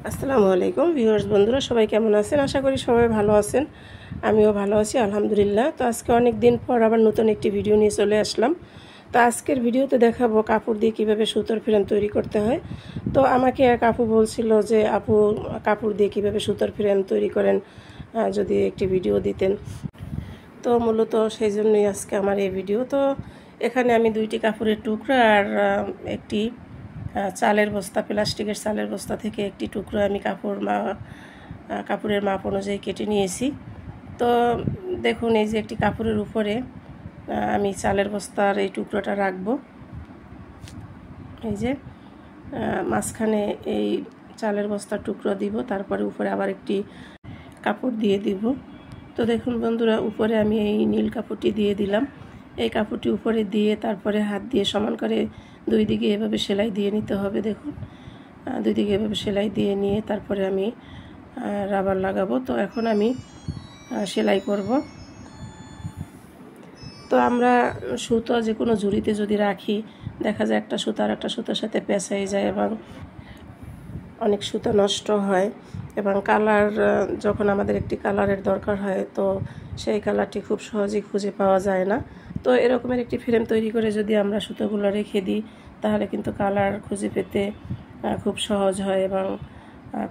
আসসালামু আলাইকুম ভিউয়ার্স বন্ধুরা, সবাই কেমন আছেন? আশা করি সবাই ভালো আছেন। আমিও ভালো আছি আলহামদুলিল্লাহ। তো আজকে অনেক দিন পর আবার নতুন একটি ভিডিও নিয়ে চলে আসলাম। তো আজকের ভিডিওতে দেখাবো কাপড় দিয়ে কিভাবে সুতোর ফ্রেম তৈরি করতে হয়। তো আমাকে এক আপু বলছিল যে আপু, কাপড় দিয়ে কিভাবে সুতোর ফ্রেম তৈরি করেন, যদি একটি ভিডিও দিতেন। তো মূলত সেই জন্যই আজকে আমার এই ভিডিও। তো এখানে আমি দুইটি কাপড়ের টুকরা আর একটি চালের বস্তা, প্লাস্টিকের চালের বস্তা থেকে একটি টুকরো আমি কাপড়ের মাপ অনুযায়ী কেটে নিয়েছি। তো দেখুন, এই যে একটি কাপড়ের উপরে আমি চালের বস্তার এই টুকরোটা রাখবো। এই যে মাঝখানে এই চালের বস্তার টুকরো দিব, তারপরে উপরে আবার একটি কাপড় দিয়ে দিব। তো দেখুন বন্ধুরা, উপরে আমি এই নীল কাপড়টি দিয়ে দিলাম। এই কাপড়টি উপরে দিয়ে তারপরে হাত দিয়ে সমান করে দুই দিকে এভাবে সেলাই দিয়ে নিতে হবে। দেখুন, দুই দিকে এভাবে সেলাই দিয়ে নিয়ে তারপরে আমি রাবার লাগাবো। তো এখন আমি সেলাই করব। তো আমরা সুতো যে কোনো ঝুড়িতে যদি রাখি, দেখা যায় একটা সুতো আর একটা সুতোর সাথে পেঁচাই যায় এবং অনেক সুতো নষ্ট হয়, এবং কালার যখন আমাদের একটি কালারের দরকার হয় তো সেই কালারটি খুব সহজেই খুঁজে পাওয়া যায় না। তো এরকমের একটি ফ্রেম তৈরি করে যদি আমরা সুতোগুলো রেখে দিই, তাহলে কিন্তু কালার খুঁজে পেতে খুব সহজ হয় এবং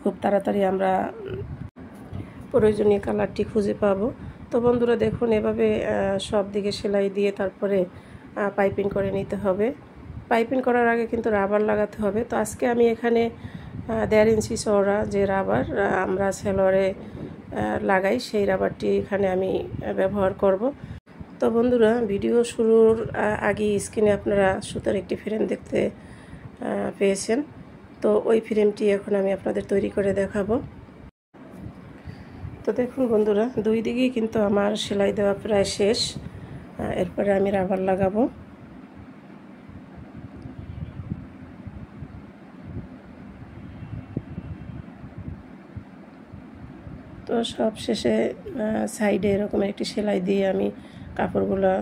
খুব তাড়াতাড়ি আমরা প্রয়োজনীয় কালারটি খুঁজে পাবো। তো বন্ধুরা দেখুন, এভাবে সব দিকে সেলাই দিয়ে তারপরে পাইপিং করে নিতে হবে। পাইপিং করার আগে কিন্তু রাবার লাগাতে হবে। তো আজকে আমি এখানে 1.5 ইঞ্চি চওড়া যে রাবার আমরা সেলোয়ারে লাগাই, সেই রাবারটি এখানে আমি ব্যবহার করব। তো বন্ধুরা, ভিডিও শুরুর আগে স্ক্রিনে আপনারা সুতার একটি ফ্রেম দেখতে পেয়েছেন। তো ওই ফ্রেমটি এখন আমি আপনাদের তৈরি করে দেখাবো। তো দেখুন বন্ধুরা, দুই দিকেই কিন্তু আমার সেলাই দেওয়া প্রায় শেষ। এরপরে আমি রাবার লাগাবো। তো সব শেষে সাইডে এরকম একটি সেলাই দিয়ে আমি কাপড়গুলো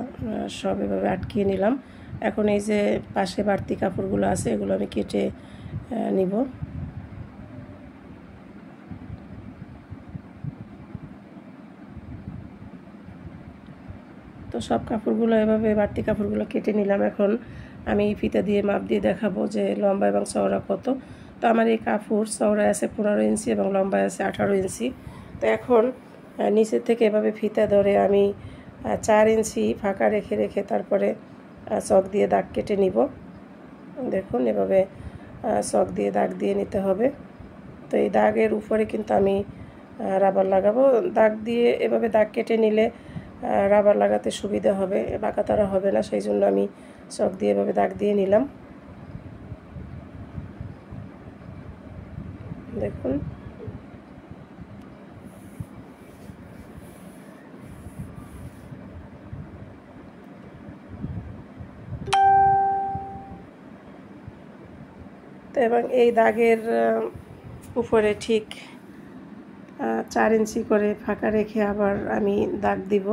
সব এভাবে আটকিয়ে নিলাম। এখন এই যে পাশে বাড়তি কাপড়গুলো আছে, এগুলো আমি কেটে নিব। তো সব কাপড়গুলো এভাবে বাড়তি কাপড়গুলো কেটে নিলাম। এখন আমি ফিতা দিয়ে মাপ দিয়ে দেখাবো যে লম্বা এবং চওড়া কত। তো আমার এই কাপড় চওড়ায় আছে 15 ইঞ্চি এবং লম্বায় আছে 18 ইঞ্চি। তো এখন নিচের থেকে এভাবে ফিতা ধরে আমি 4 ইঞ্চি ফাঁকা রেখে রেখে তারপরে চক দিয়ে দাগ কেটে নিব। দেখুন, এভাবে চক দিয়ে দাগ দিয়ে নিতে হবে। তো এই দাগের উপরে কিন্তু আমি রাবার লাগাবো। দাগ দিয়ে এভাবে দাগ কেটে নিলে রাবার লাগাতে সুবিধা হবে, বাঁকাতারা হবে না, সেই জন্য আমি চক দিয়ে এভাবে দাগ দিয়ে নিলাম। দেখুন, তো এবং এই দাগের উপরে ঠিক 4 ইঞ্চি করে ফাঁকা রেখে আবার আমি দাগ দিব।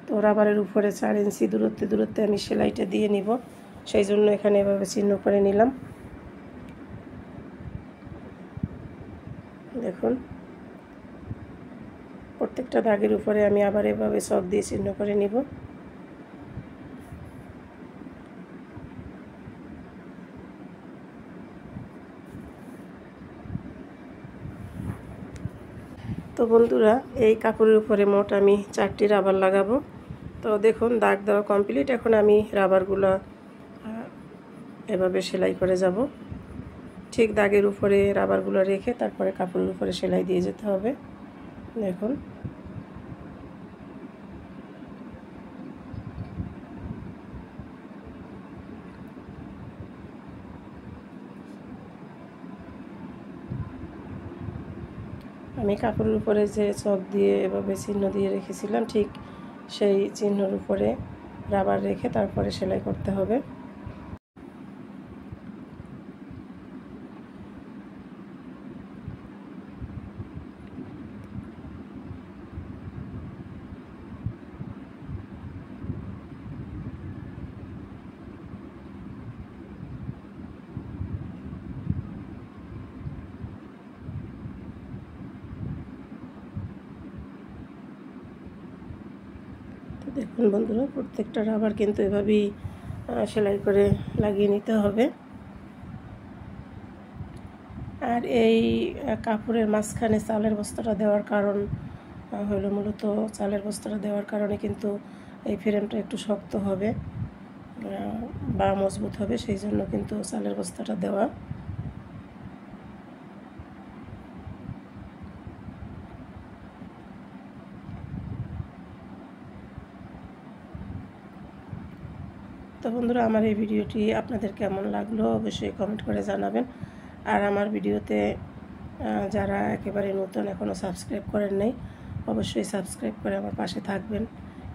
তো রাবারের উপরে 4 ইঞ্চি দূরত্বে দূরত্বে আমি সেলাইটা দিয়ে নিব, সেই জন্য এখানে এভাবে চিহ্ন করে নিলাম। দেখুন, প্রত্যেকটা দাগের উপরে আমি আবার এভাবে চক দিয়ে চিহ্ন করে নিব। তো বন্ধুরা, এই কাপড়ের উপরে মোট আমি 4টি রাবার লাগাবো। তো দেখুন, দাগ দেওয়া কমপ্লিট। এখন আমি রাবারগুলো এভাবে সেলাই করে যাব। ঠিক দাগের উপরে রাবারগুলো রেখে তারপরে কাপড়ের উপরে সেলাই দিয়ে যেতে হবে। দেখুন, আমি কাপড়ের উপরে যে চক দিয়ে এভাবে চিহ্ন দিয়ে রেখেছিলাম, ঠিক সেই চিহ্নের উপরে রাবার রেখে তারপরে সেলাই করতে হবে। তো দেখুন বন্ধুরা, প্রত্যেকটা রাবার কিন্তু এভাবেই সেলাই করে লাগিয়ে নিতে হবে। আর এই কাপড়ের মাঝখানে চালের বস্তাটা দেওয়ার কারণ হলো মূলত চালের বস্তাটা দেওয়ার কারণে কিন্তু এই ফ্রেমটা একটু শক্ত হবে বা মজবুত হবে, সেই জন্য কিন্তু চালের বস্তাটা দেওয়া। তো বন্ধুরা, আমার এই ভিডিওটি আপনাদের কেমন লাগলো অবশ্যই কমেন্ট করে জানাবেন। আর আমার ভিডিওতে যারা একেবারে নতুন এখনও সাবস্ক্রাইব করেন নাই, অবশ্যই সাবস্ক্রাইব করে আমার পাশে থাকবেন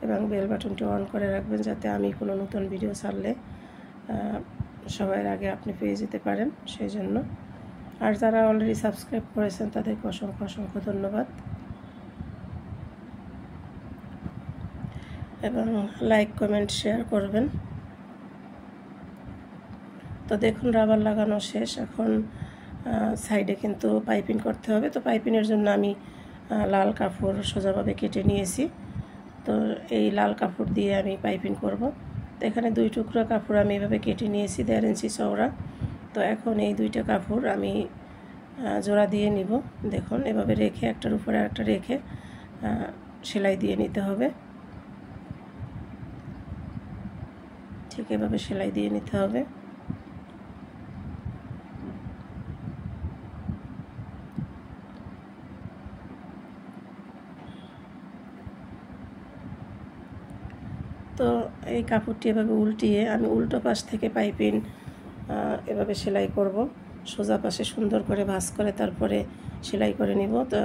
এবং বেল বাটনটি অন করে রাখবেন, যাতে আমি কোনো নতুন ভিডিও ছাড়লে সবার আগে আপনি পেয়ে যেতে পারেন, সেই জন্য। আর যারা অলরেডি সাবস্ক্রাইব করেছেন তাদেরকে অসংখ্য অসংখ্য ধন্যবাদ এবং লাইক কমেন্ট শেয়ার করবেন। তো দেখুন, রাবার লাগানো শেষ। এখন সাইডে কিন্তু পাইপিং করতে হবে। তো পাইপিংয়ের জন্য আমি লাল কাপড় সোজাভাবে কেটে নিয়েছি। তো এই লাল কাপড় দিয়ে আমি পাইপিং করব। তো এখানে 2 টুকরা কাপড় আমি এভাবে কেটে নিয়েছি 1.5 ইঞ্চি চওড়া। তো এখন এই 2টা কাপড় আমি জোড়া দিয়ে নিব। দেখুন, এভাবে রেখে একটার উপরে আরেকটা রেখে সেলাই দিয়ে নিতে হবে। ঠিক এভাবে সেলাই দিয়ে নিতে হবে। তো এই কাপড়টি এভাবে উল্টিয়ে আমি উল্টো পাশ থেকে পাইপিং এভাবে সেলাই করব। সোজা পাশে সুন্দর করে ভাঁজ করে তারপরে সেলাই করে নিব, তো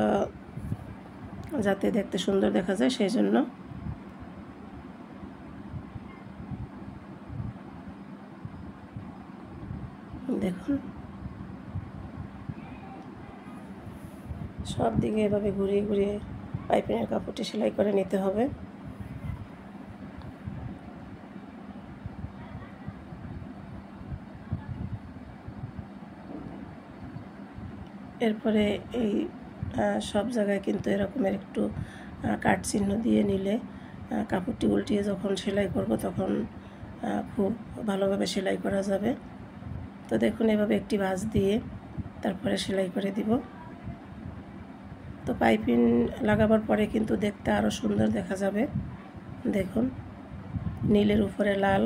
যাতে দেখতে সুন্দর দেখা যায়, সেই জন্য। দেখুন, সব দিকে এভাবে ঘুরিয়ে ঘুরিয়ে পাইপিংয়ের কাপড়টি সেলাই করে নিতে হবে। এরপরে এই সব জায়গায় কিন্তু এরকমের একটু কাট চিহ্ন দিয়ে নিলে কাপড়টি উল্টিয়ে যখন সেলাই করব তখন খুব ভালোভাবে সেলাই করা যাবে। তো দেখুন, এভাবে একটি ভাঁজ দিয়ে তারপরে সেলাই করে দিব। তো পাইপিং লাগাবার পরে কিন্তু দেখতে আরও সুন্দর দেখা যাবে। দেখুন, নীলের উপরে লাল,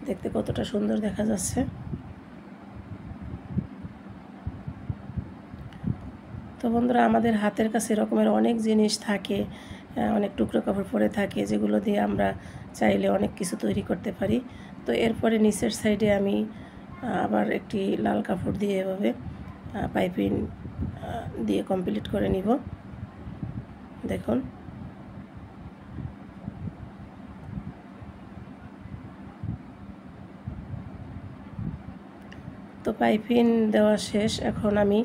দেখতে কতটা সুন্দর দেখা যাচ্ছে। তো বন্ধুরা, আমাদের হাতের কাছে এরকমের অনেক জিনিস থাকে, অনেক টুকরো কাপড় পরে থাকে, যেগুলো দিয়ে আমরা চাইলে অনেক কিছু তৈরি করতে পারি। তো এরপরে নিচের সাইডে আমি আবার একটি লাল কাপড় দিয়ে এভাবে পাইপিং দিয়ে কমপ্লিট করে নিব। দেখুন, তো পাইপিং দেওয়া শেষ। এখন আমি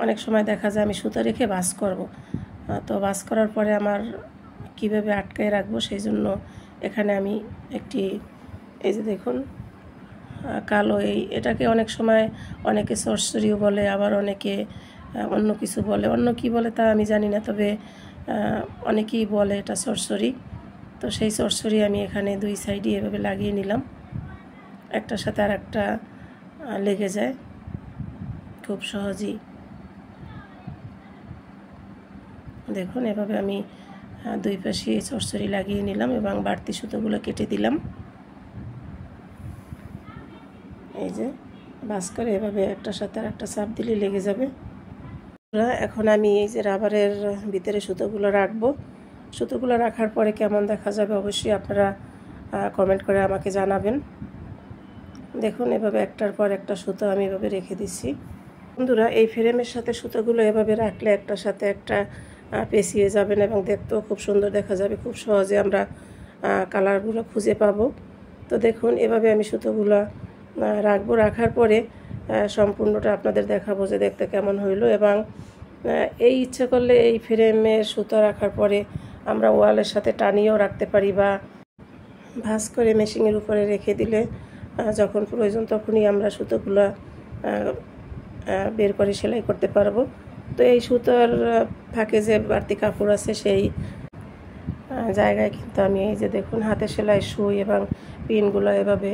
অনেক সময় দেখা যায় আমি সুতা রেখে ভাঁজ করব। তো ভাঁজ করার পরে আমার কিভাবে আটকায় রাখবো, সেই জন্য এখানে আমি একটি, এই যে দেখুন কালো, এটাকে অনেক সময় অনেকে সরসরিও বলে, আবার অনেকে অন্য কিছু বলে, অন্য কি বলে তা আমি জানি না, তবে অনেকেই বলে এটা সরসরি। তো সেই সরসরি আমি এখানে 2 সাইডে এভাবে লাগিয়ে নিলাম, একটার সাথে আর একটা লেগে যায় খুব সহজেই। দেখুন, এভাবে আমি 2 পাশে সরসরি লাগিয়ে নিলাম এবং বাড়তি সুতোগুলো কেটে দিলাম। এই যে ভাঁজ করে এভাবে একটার সাথে আর একটা চাপ দিলে লেগে যাবে। এখন আমি এই যে রাবারের ভিতরে সুতোগুলো রাখবো। সুতোগুলো রাখার পরে কেমন দেখা যাবে অবশ্যই আপনারা কমেন্ট করে আমাকে জানাবেন। দেখুন, এভাবে একটার পর একটা সুতো আমি এভাবে রেখে দিচ্ছি। বন্ধুরা, এই ফ্রেমের সাথে সুতোগুলো এভাবে রাখলে একটার সাথে একটা পেঁচিয়ে যাবেন এবং দেখতেও খুব সুন্দর দেখা যাবে। খুব সহজে আমরা কালারগুলো খুঁজে পাবো। তো দেখুন, এভাবে আমি সুতোগুলো রাখবো। রাখার পরে সম্পূর্ণটা আপনাদের দেখাবো যে দেখতে কেমন হইলো। এবং এই ইচ্ছে করলে এই ফ্রেমের সুতো রাখার পরে আমরা ওয়ালের সাথে টানিয়েও রাখতে পারি, বা ভাঁজ করে মেশিনের উপরে রেখে দিলে যখন প্রয়োজন তখনই আমরা সুতোগুলো বের করে সেলাই করতে পারবো। তো এই সুতোর ফাঁকে যে বাড়তি কাপড় আছে সেই জায়গায় কিন্তু আমি এই যে দেখুন হাতে সেলাই সুই এবং পিনগুলো এভাবে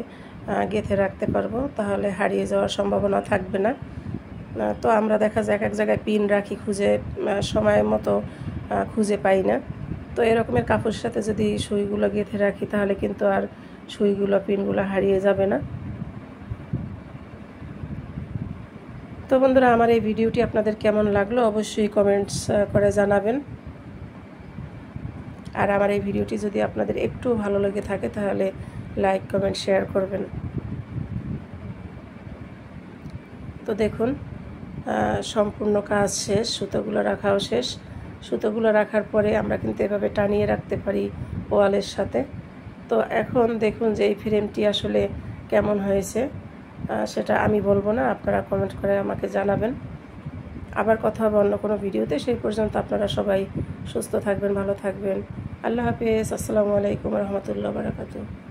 গেঁথে রাখতে পারবো, তাহলে হারিয়ে যাওয়ার সম্ভাবনা থাকবে না। তো আমরা দেখা যায় এক জায়গায় পিন রাখি খুঁজে সময় মতো খুঁজে পাই না। তো এরকমের কাপড়ের সাথে যদি সুইগুলো গেঁথে রাখি তাহলে কিন্তু আর সুইগুলো পিনগুলো হারিয়ে যাবে না। তো বন্ধুরা, আমার এই ভিডিওটি আপনাদের কেমন লাগলো অবশ্যই কমেন্টস করে জানাবেন। আর আমার এই ভিডিওটি যদি আপনাদের একটু ভালো লেগে থাকে তাহলে লাইক কমেন্ট শেয়ার করবেন। তো দেখুন সম্পূর্ণ কাজ শেষ, সুতোগুলো রাখাও শেষ। সুতোগুলো রাখার পরে আমরা কিন্তু এভাবে টানিয়ে রাখতে পারি ওয়ালের সাথে। তো এখন দেখুন যে এই ফ্রেমটি আসলে কেমন হয়েছে সেটা আমি বলবো না, আপনারা কমেন্ট করে আমাকে জানাবেন। আবার কথা হবে অন্য কোনো ভিডিওতে। সেই পর্যন্ত আপনারা সবাই সুস্থ থাকবেন, ভালো থাকবেন। আল্লাহ হাফেজ। আসসালামু আলাইকুম রহমতুল্লাহ বারাকাতুহু।